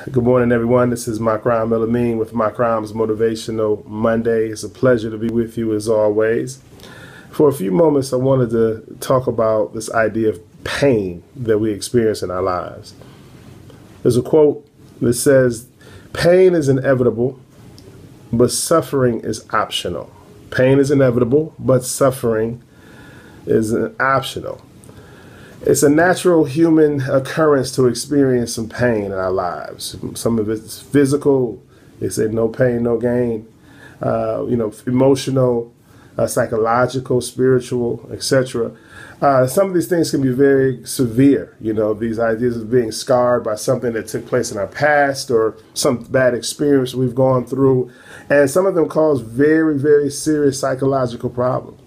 Good morning, everyone. This is Makram El-Amin with Makram's Motivational Monday. It's a pleasure to be with you as always. For a few moments, I wanted to talk about this idea of pain that we experience in our lives. There's a quote that says, "Pain is inevitable, but suffering is optional." Pain is inevitable, but suffering is optional. It's a natural human occurrence to experience some pain in our lives. Some of it's physical. They say no pain, no gain. Emotional, psychological, spiritual, etc. Some of these things can be very severe. These ideas of being scarred by something that took place in our past or some bad experience we've gone through. And some of them cause very, very serious psychological problems.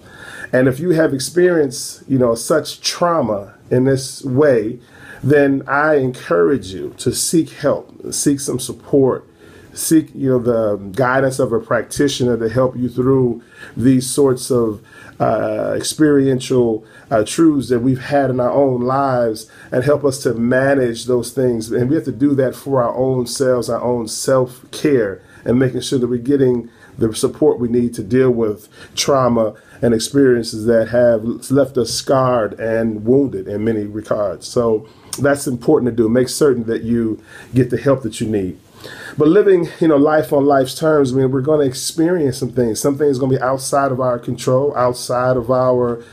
And if you have experienced, such trauma in this way, then I encourage you to seek help, seek some support, seek, the guidance of a practitioner to help you through these sorts of experiential truths that we've had in our own lives and help us to manage those things. And we have to do that for our own selves, our own self-care, and making sure that we're getting the support we need to deal with trauma and experiences that have left us scarred and wounded in many regards. So that's important to do. Make certain that you get the help that you need. But living, life on life's terms, we're going to experience some things. Some things are going to be outside of our control, outside of our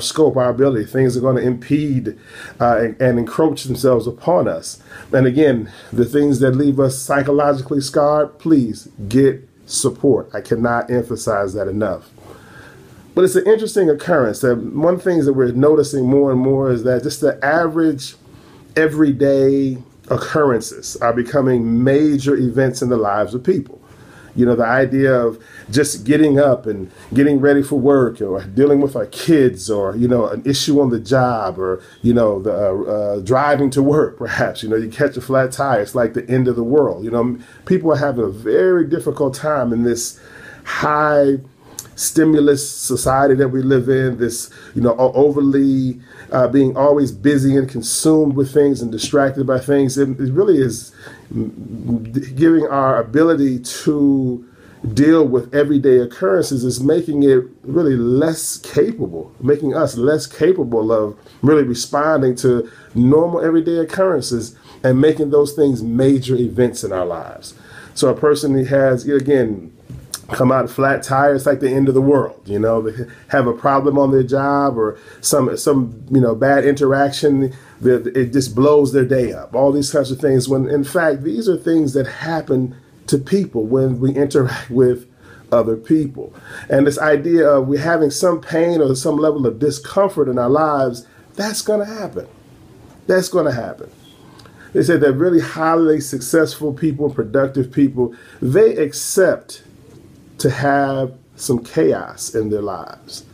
scope, our ability. Things are going to impede and encroach themselves upon us. And again, the things that leave us psychologically scarred, please get support. I cannot emphasize that enough. But it's an interesting occurrence. That one of the things that we're noticing more and more is that just the average, everyday occurrences are becoming major events in the lives of people. The idea of just getting up and getting ready for work, or dealing with our kids, or, an issue on the job, or, driving to work, perhaps, you catch a flat tire. It's like the end of the world. People are having a very difficult time in this high stimulus society that we live in, this, overly being always busy and consumed with things and distracted by things. It really is giving our ability to deal with everyday occurrences is making it really less capable, making us less capable of really responding to normal everyday occurrences and making those things major events in our lives. So a person who has, again, come out flat tire, it's like the end of the world. They have a problem on their job or some bad interaction, it just blows their day up. All these types of things, when in fact these are things that happen to people when we interact with other people. And this idea of we having some pain or some level of discomfort in our lives, that's going to happen. That's going to happen. They said that really highly successful people, productive people, they accept to have some chaos in their lives.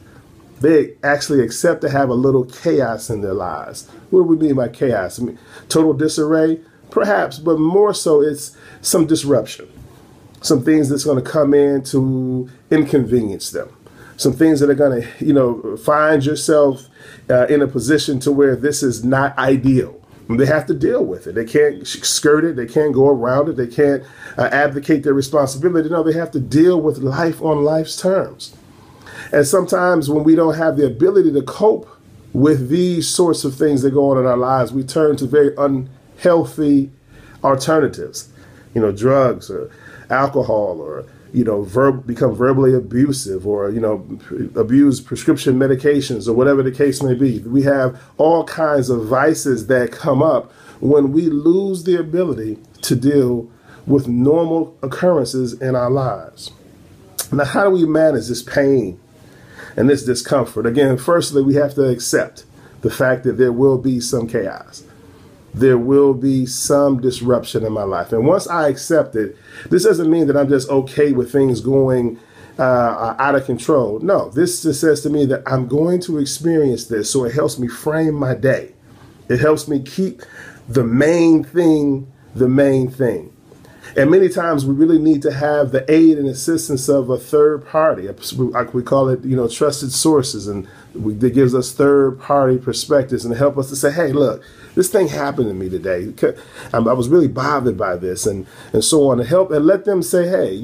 They actually accept to have a little chaos in their lives. What do we mean by chaos? I mean, total disarray? Perhaps, but more so it's some disruption. Some things that's going to come in to inconvenience them. Some things that are going to, find yourself in a position to where this is not ideal. They have to deal with it. They can't skirt it. They can't go around it. They can't abdicate their responsibility. No, they have to deal with life on life's terms. And sometimes when we don't have the ability to cope with these sorts of things that go on in our lives, we turn to very unhealthy alternatives, drugs or alcohol, or become verbally abusive, or, abuse prescription medications, or whatever the case may be. We have all kinds of vices that come up when we lose the ability to deal with normal occurrences in our lives. Now, how do we manage this pain and this discomfort? Again, firstly, we have to accept the fact that there will be some chaos. There will be some disruption in my life. And once I accept it, this doesn't mean that I'm just okay with things going out of control. No, this just says to me that I'm going to experience this, so it helps me frame my day. It helps me keep the main thing the main thing. And many times we really need to have the aid and assistance of a third party, like we call it, trusted sources, and that gives us third party perspectives and help us to say, hey, look, this thing happened to me today. I was really bothered by this, and so on, to help and let them say, hey,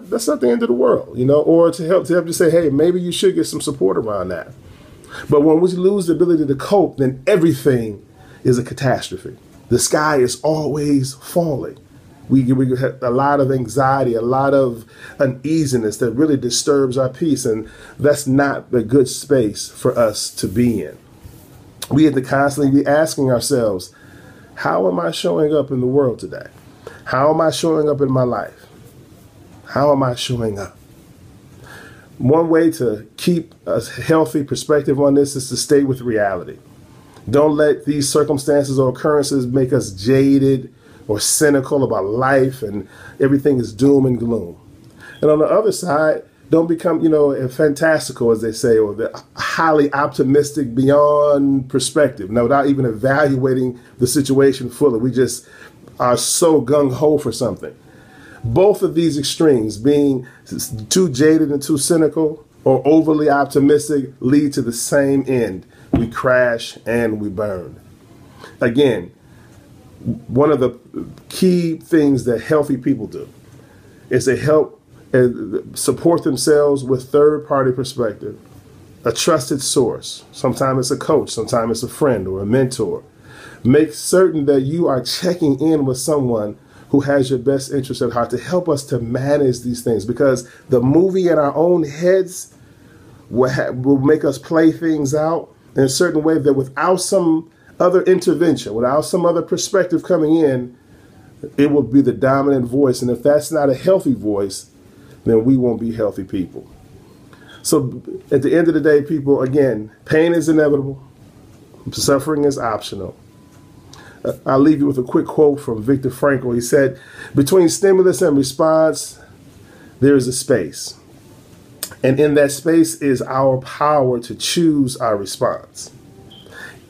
that's not the end of the world, or to help you say, hey, maybe you should get some support around that. But when we lose the ability to cope, then everything is a catastrophe. The sky is always falling. We have a lot of anxiety, a lot of uneasiness that really disturbs our peace, and that's not a good space for us to be in. We have to constantly be asking ourselves, how am I showing up in the world today? How am I showing up in my life? How am I showing up? One way to keep a healthy perspective on this is to stay with reality. Don't let these circumstances or occurrences make us jaded or cynical about life and everything is doom and gloom. And on the other side, don't become, fantastical, as they say, or the highly optimistic beyond perspective. Now, without even evaluating the situation fully, we just are so gung-ho for something. Both of these extremes, being too jaded and too cynical or overly optimistic, lead to the same end. We crash and we burn. Again, one of the key things that healthy people do is they help support themselves with third-party perspective, a trusted source. Sometimes it's a coach, sometimes it's a friend or a mentor. Make certain that you are checking in with someone who has your best interest at heart to help us to manage these things, because the movie in our own heads will make us play things out in a certain way that without some other intervention, without some other perspective coming in, it will be the dominant voice. And if that's not a healthy voice, then we won't be healthy people. So at the end of the day, people, again, pain is inevitable. Suffering is optional. I'll leave you with a quick quote from Viktor Frankl. He said, between stimulus and response, there is a space. And in that space is our power to choose our response.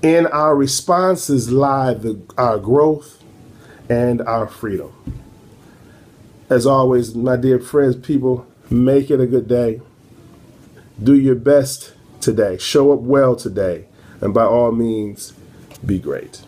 In our responses lie our growth and our freedom. As always, my dear friends, people, make it a good day. Do your best today. Show up well today. And by all means, be great.